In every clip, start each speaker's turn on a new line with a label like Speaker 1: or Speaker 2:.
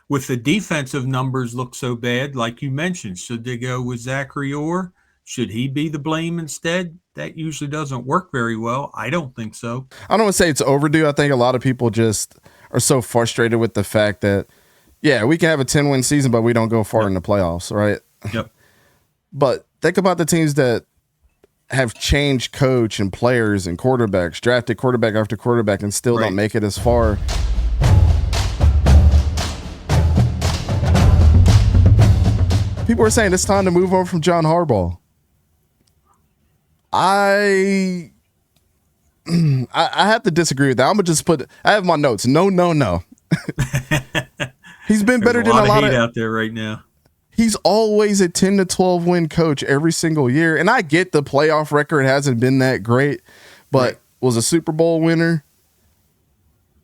Speaker 1: with the defensive numbers look so bad, like you mentioned, should they go with 𝙎𝙤𝙘𝗓? Should he be the blame instead? That usually doesn't work very well. I don't think so.
Speaker 2: I don't want to say it's overdue. I think a lot of people just are so frustrated with the fact that, yeah, we can have a 10-win season, but we don't go far in the playoffs, right?
Speaker 1: Yep.
Speaker 2: But think about the teams that have changed coach and players and quarterbacks, drafted quarterback after quarterback, and still don't make it as far. People are saying it's time to move on from John Harbaugh. I have to disagree with that. I'm gonna just I have my notes. No. He's been better than a lot of
Speaker 1: hate out there right now.
Speaker 2: He's always a 10 to 12 win coach every single year. And I get the playoff record hasn't been that great, but was a Super Bowl winner.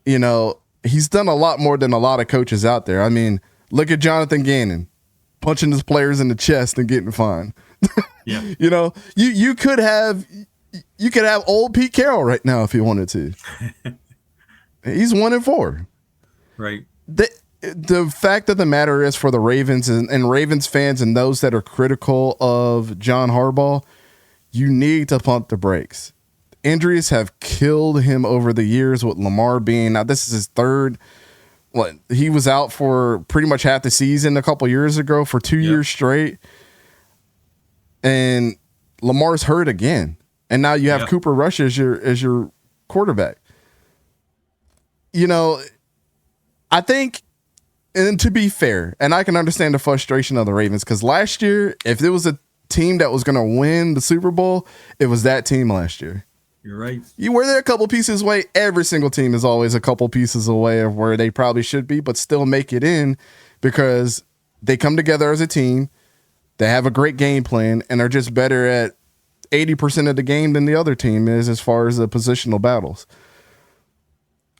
Speaker 2: You know, he's done a lot more than a lot of coaches out there. I mean, look at Jonathan Gannon punching his players in the chest and getting fined.
Speaker 1: Yeah.
Speaker 2: You know, you could have old Pete Carroll right now if you wanted to. He's 1-4. Right. The fact of the matter is, for the Ravens and Ravens fans and those that are critical of John Harbaugh, you need to pump the brakes. Injuries have killed him over the years, with Lamar being, now this is his third. He was out for pretty much half the season a couple years ago for 2 years straight. And Lamar's hurt again. And now you have Cooper Rush as your quarterback. You know, I think, and to be fair, and I can understand the frustration of the Ravens, because last year, if there was a team that was going to win the Super Bowl, it was that team last year.
Speaker 1: You're right.
Speaker 2: You were there a couple pieces away. Every single team is always a couple pieces away of where they probably should be, but still make it in because they come together as a team. They have a great game plan, and they're just better at 80% of the game than the other team is as far as the positional battles.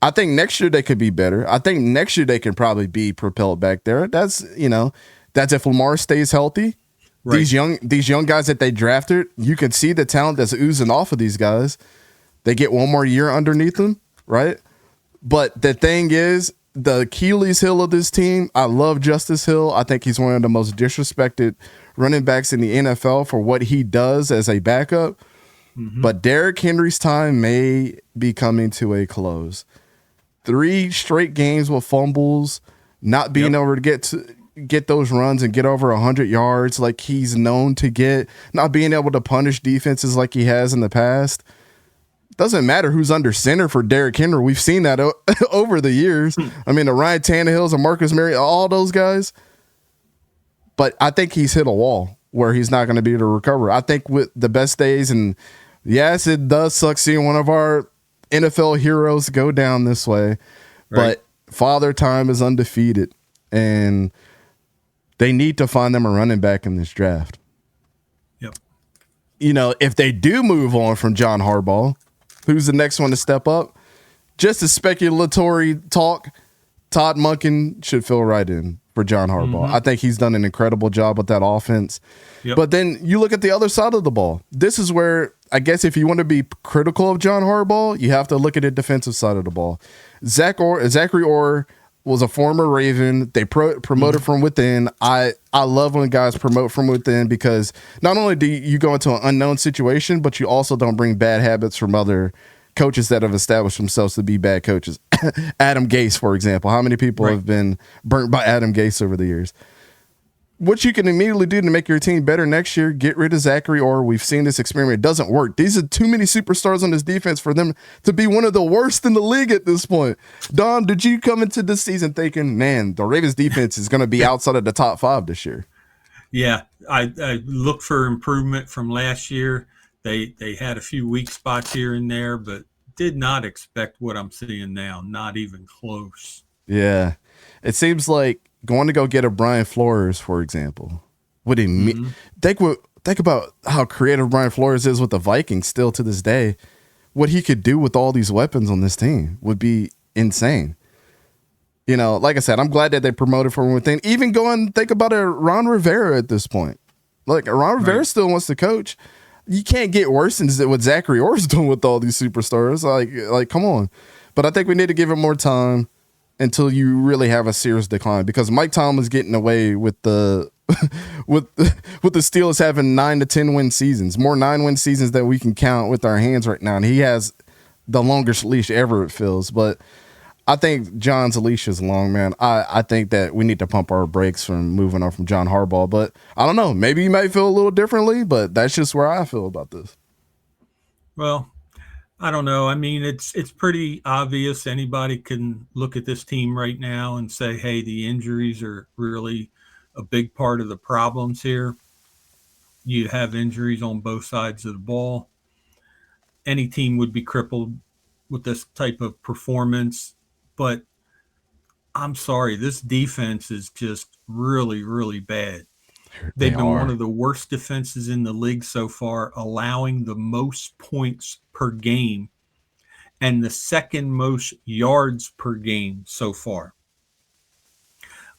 Speaker 2: I think next year they could be better. I think next year they can probably be propelled back there. That's if Lamar stays healthy. Right. These young guys that they drafted, you can see the talent that's oozing off of these guys. They get one more year underneath them, right? But the thing is, the Achilles heel of this team, I love Justice Hill. I think he's one of the most disrespected running backs in the NFL for what he does as a backup. Mm-hmm. But Derrick Henry's time may be coming to a close. 3 straight games with fumbles, not being able to get those runs and get over 100 yards like he's known to get, not being able to punish defenses like he has in the past. Doesn't matter who's under center for Derrick Henry. We've seen that over the years. I mean, the Ryan Tannehills and Marcus Mariota, all those guys. But I think he's hit a wall where he's not going to be able to recover. I think with the best days, and yes, it does suck seeing one of our NFL heroes go down this way, but Father Time is undefeated, and they need to find them a running back in this draft.
Speaker 1: Yep.
Speaker 2: You know, if they do move on from John Harbaugh, who's the next one to step up? Just a speculatory talk, Todd Monken should fill right in for John Harbaugh. I think he's done an incredible job with that offense. Yep. But then you look at the other side of the ball. This is where, I guess, if you want to be critical of John Harbaugh, you have to look at the defensive side of the ball. Zachary Orr was a former Raven. They promoted from within. I love when guys promote from within, because not only do you go into an unknown situation, but you also don't bring bad habits from other coaches that have established themselves to be bad coaches. Adam Gase, for example. How many people have been burnt by Adam Gase over the years? What you can immediately do to make your team better next year, get rid of Zachary Orr. We've seen this experiment. It doesn't work. These are too many superstars on this defense for them to be one of the worst in the league at this point. Don, did you come into this season thinking, man, the Ravens defense is going to be outside of the top 5 this year?
Speaker 1: Yeah, I look for improvement from last year. They had a few weak spots here and there, but did not expect what I'm seeing now. Not even close.
Speaker 2: Yeah. It seems like going to go get a Brian Flores, for example. What he mean? Think about how creative Brian Flores is with the Vikings still to this day. What he could do with all these weapons on this team would be insane. You know, like I said, I'm glad that they promoted from within. Even think about Ron Rivera at this point. Like, Ron Rivera still wants to coach. You can't get worse than what Zachary Orr's doing with all these superstars. Like, come on. But I think we need to give it more time. until you really have a serious decline, because Mike Tomlin's getting away with the with the Steelers having 9 to 10 win seasons, more 9-win seasons that we can count with our hands right now, and he has the longest leash ever, it feels. But I think John's leash is long, man. I think that we need to pump our brakes from moving on from John Harbaugh. But I don't know. Maybe you might feel a little differently, but that's just where I feel about this.
Speaker 1: Well, I don't know. I mean, it's pretty obvious. Anybody can look at this team right now and say, hey, the injuries are really a big part of the problems here. You have injuries on both sides of the ball. Any team would be crippled with this type of performance. But I'm sorry, this defense is just really, really bad. They've been one of the worst defenses in the league so far, allowing the most points per game and the second most yards per game so far.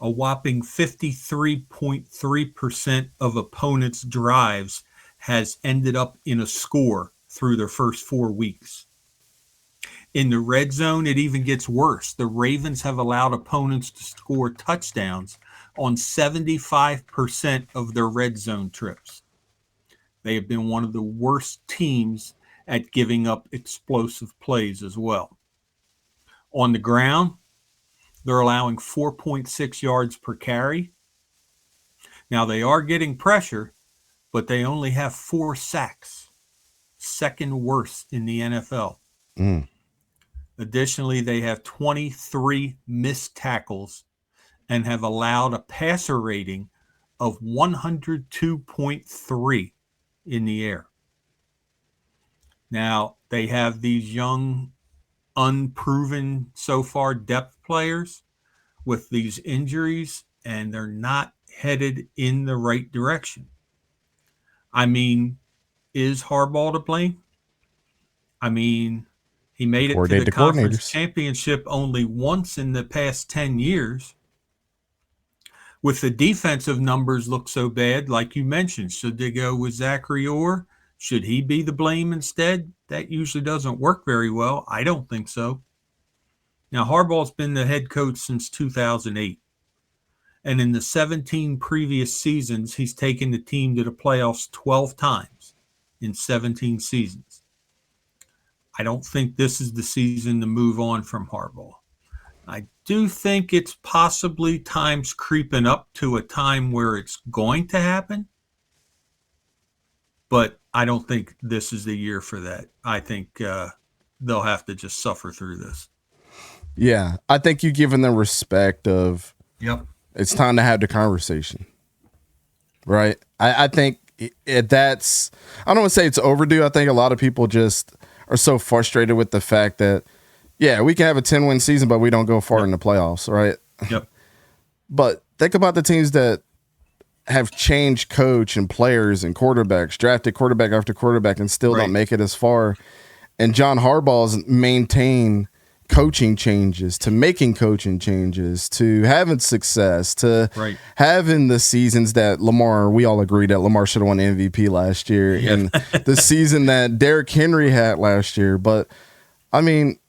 Speaker 1: A whopping 53.3% of opponents' drives has ended up in a score through their first 4 weeks. In the red zone, it even gets worse. The Ravens have allowed opponents to score touchdowns on 75% of their red zone trips. They have been one of the worst teams at giving up explosive plays as well. On the ground, they're allowing 4.6 yards per carry. Now, they are getting pressure, but they only have 4 sacks, second worst in the NFL. Additionally, they have 23 missed tackles and have allowed a passer rating of 102.3 in the air. Now, they have these young, unproven so far depth players with these injuries, and they're not headed in the right direction. I mean, is Harbaugh to blame? I mean, he made it to the conference championship only once in the past 10 years. With the defensive numbers look so bad, like you mentioned, should they go with 𝗕𝙂𝘀𝗶𝗲𝘀𝗀? Should he be the blame instead? That usually doesn't work very well. I don't think so. Now, Harbaugh's been the head coach since 2008. And in the 17 previous seasons, he's taken the team to the playoffs 12 times in 17 seasons. I don't think this is the season to move on from Harbaugh. I do think it's possibly time's creeping up to a time where it's going to happen, but I don't think this is the year for that. I think they'll have to just suffer through this.
Speaker 2: Yeah, I think you give them the respect of, it's time to have the conversation, right? I think that's, I don't want to say it's overdue. I think a lot of people just are so frustrated with the fact that, yeah, we can have a 10-win season, but we don't go far in the playoffs, right?
Speaker 1: Yep.
Speaker 2: But think about the teams that have changed coach and players and quarterbacks, drafted quarterback after quarterback, and still don't make it as far. And John Harbaugh's maintained coaching changes to making coaching changes to having success to having the seasons that Lamar, we all agree that Lamar should have won MVP last year, and the season that Derrick Henry had last year. But I mean,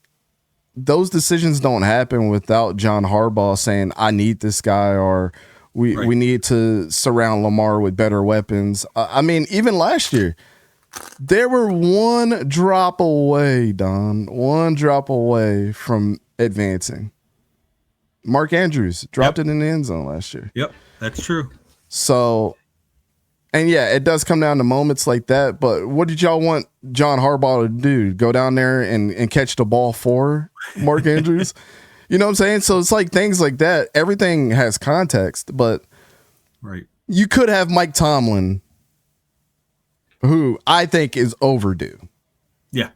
Speaker 2: those decisions don't happen without John Harbaugh saying, I need this guy, or we need to surround Lamar with better weapons. I mean, even last year, they were one drop away, Don. One drop away from advancing. Mark Andrews dropped it in the end zone last year.
Speaker 1: Yep, that's true.
Speaker 2: So, and yeah, it does come down to moments like that. But what did y'all want John Harbaugh to do? Go down there and catch the ball for Mark Andrews? You know what I'm saying? So it's like things like that. Everything has context, but you could have Mike Tomlin, who I think is overdue.
Speaker 1: Yeah.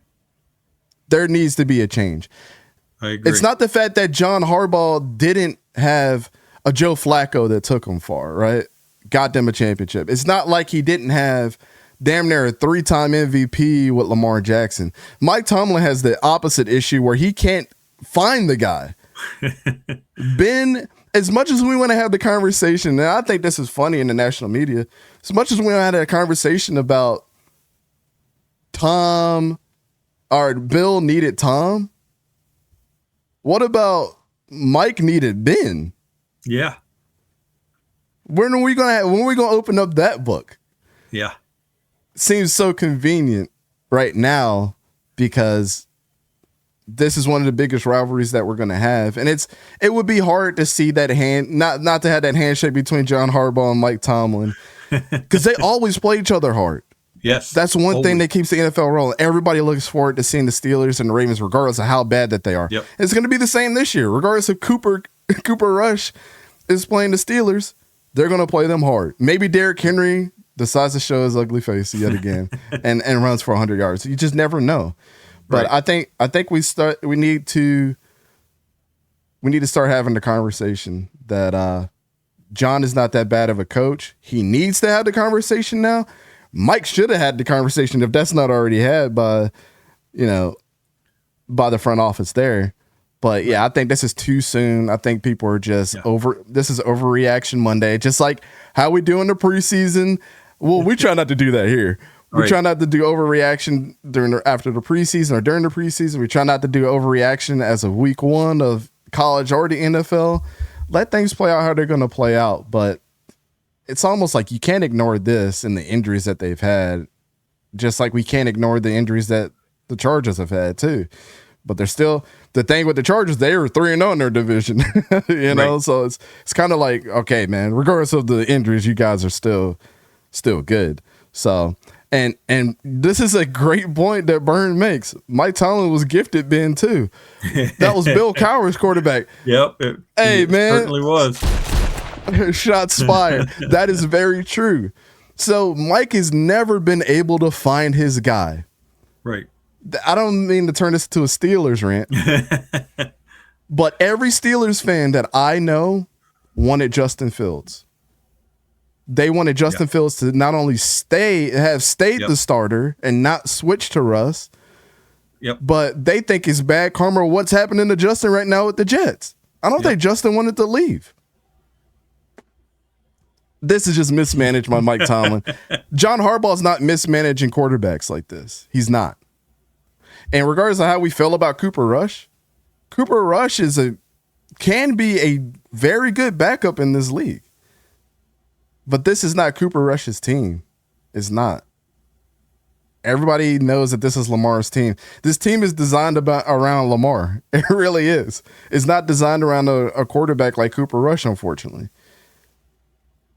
Speaker 2: There needs to be a change.
Speaker 1: I agree.
Speaker 2: It's not the fact that John Harbaugh didn't have a Joe Flacco that took him far, right? Got them a championship. It's not like he didn't have damn near a 3-time MVP with Lamar Jackson. Mike Tomlin has the opposite issue where he can't find the guy. Ben, as much as we want to have the conversation, and I think this is funny in the national media, as much as we want to have a conversation about Bill needed Tom, what about Mike needed Ben.
Speaker 1: Yeah.
Speaker 2: When are we gonna open up that book?
Speaker 1: Yeah.
Speaker 2: Seems so convenient right now because this is one of the biggest rivalries that we're going to have. And it would be hard to see that not to have that handshake between John Harbaugh and Mike Tomlin because they always play each other hard.
Speaker 1: Yes.
Speaker 2: That's one thing that keeps the NFL rolling. Everybody looks forward to seeing the Steelers and the Ravens, regardless of how bad that they are.
Speaker 1: Yep.
Speaker 2: It's going to be the same this year. Regardless of Cooper Rush is playing the Steelers, they're going to play them hard. Maybe Derrick Henry decides to show his ugly face yet again and runs for 100 yards. You just never know. But right. I think we need to start having the conversation that John is not that bad of a coach. He needs to have the conversation now. Mike should have had the conversation if that's not already had by the front office there. But yeah, I think this is too soon. I think people are just this is overreaction Monday, just like how we do in the preseason. Well, we try not to do that here. We try not to do overreaction after the preseason or during the preseason. We try not to do overreaction as of week one of college or the NFL. Let things play out how they're going to play out. But it's almost like you can't ignore this and the injuries that they've had, just like we can't ignore the injuries that the Chargers have had too. But they're still the thing with the Chargers. They were 3-0 in their division, know. So it's kind of like, okay, man. Regardless of the injuries, you guys are still good. So. And this is a great point that Byrne makes. Mike Tomlin was gifted Ben too. That was Bill Cowher's quarterback.
Speaker 1: Yep.
Speaker 2: It man,
Speaker 1: certainly was.
Speaker 2: Shots fired. That is very true. So Mike has never been able to find his guy.
Speaker 1: Right.
Speaker 2: I don't mean to turn this into a Steelers rant, but every Steelers fan that I know wanted Justin Fields. They wanted Justin Fields to not only stayed the starter and not switch to Russ, but they think it's bad karma what's happening to Justin right now with the Jets. I don't think Justin wanted to leave. This is just mismanaged by Mike Tomlin. John Harbaugh's not mismanaging quarterbacks like this. He's not. And regardless of how we feel about Cooper Rush can be a very good backup in this league. But this is not Cooper Rush's team. It's not. Everybody knows that this is Lamar's team. This team is designed around Lamar. It really is. It's not designed around a quarterback like Cooper Rush, unfortunately.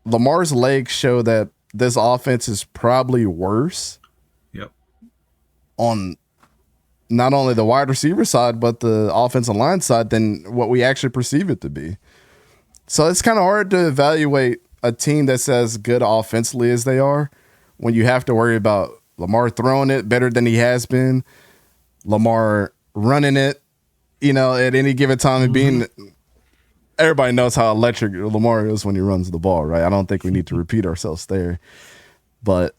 Speaker 2: Lamar's legs show that this offense is probably worse on not only the wide receiver side, but the offensive line side than what we actually perceive it to be. So it's kind of hard to evaluate a team that's as good offensively as they are when you have to worry about Lamar throwing it better than he has been, Lamar running it, at any given time and being everybody knows how electric Lamar is when he runs the ball, right? I don't think we need to repeat ourselves there, but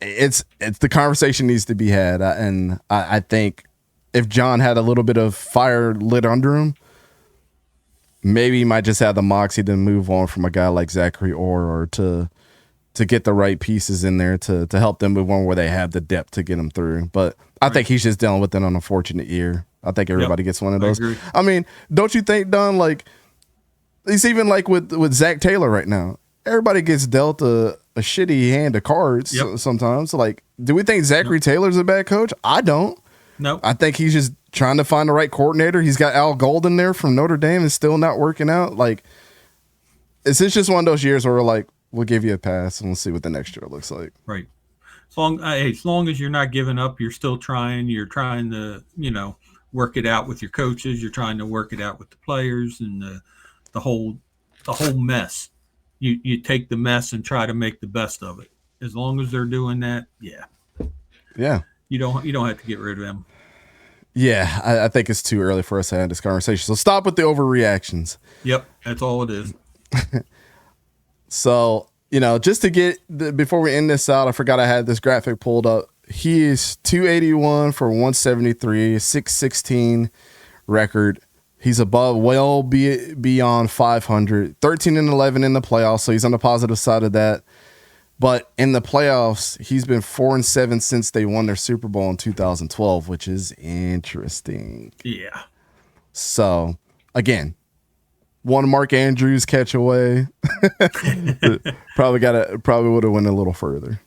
Speaker 2: it's the conversation needs to be had. And I think if John had a little bit of fire lit under him, maybe he might just have the moxie to move on from a guy like Zachary or to get the right pieces in there to help them move on where they have the depth to get them through. But I think he's just dealing with an unfortunate year. I think everybody gets one of those. I mean, don't you think, Don, like, it's even like with Zach Taylor right now. Everybody gets dealt a shitty hand of cards sometimes. Like, do we think Zachary Taylor's a bad coach? I don't.
Speaker 1: No.
Speaker 2: I think he's just trying to find the right coordinator. He's got Al Golden there from Notre Dame and still not working out. Like, it's just one of those years where we're like, we'll give you a pass and we'll see what the next year looks like.
Speaker 1: Right. As long as you're not giving up, you're still trying. You're trying to, work it out with your coaches. You're trying to work it out with the players and the whole mess. You take the mess and try to make the best of it. As long as they're doing that, yeah. You don't have to get rid of them.
Speaker 2: Yeah, I think it's too early for us to have this conversation. So stop with the overreactions.
Speaker 1: Yep, that's all it is.
Speaker 2: So, just to get before we end this out, I forgot I had this graphic pulled up. He is 281 for 173, 616 record. He's beyond 500, 13-11 in the playoffs, so he's on the positive side of that. But in the playoffs, he's been 4-7 since they won their Super Bowl in 2012, which is interesting.
Speaker 1: Yeah.
Speaker 2: So again, one Mark Andrews catch away. Probably would have went a little further.